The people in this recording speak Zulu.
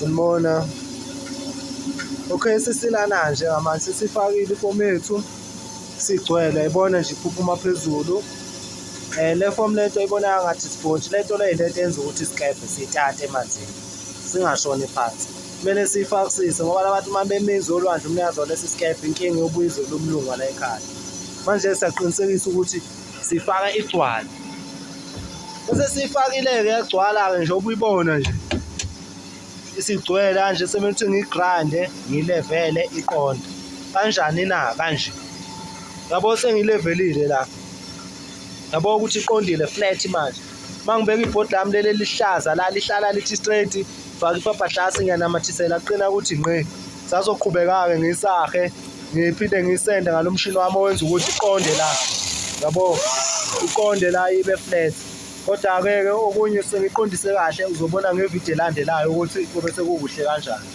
Simona. Okay, sisilana nje manje sisifakile ifomu yethu sigcwele, yayibona nje iphuphuma phezulu. Le fomu lento ibonaka ngathi sponge, lento le lento yenza ukuthi isikebhe sitate emanzini singashoni phansi. Kumele siyifakisise ngoba labantu uma bemiza olwandle umnikazi walesi sikebhe inkinga yobuya izolo umlungu la ekhaya. Manje siyaqinisekisa ukuthi sifaka igcwala. Bese siyifakile-ke yagcwala-ke nje obuyibona nje isigcwele kanje, sekumele ukuthi ngiyigrande ngiyilevele iqonde kanjani na kanje. Yabo sengiyilevelile la, yabo ukuthi iqondile flat manje. Uma ngibeka ibhodi lami leli lihlaza la lihlala lithi straight, faka iphapahlasi ngiyanamathisela aqina ukuthi ngqi. Sazoqhubeka-ke ngiyisahe ngiphinde ngiyisende ngalo mshini wami owenza ukuthi iqonde la, yabo iqonde la ibe flat. Kodwa-ke okunye sengiqondise kahle uzobona ngevidiyo elandelayo ukuthi kube sekukuhle kanjani.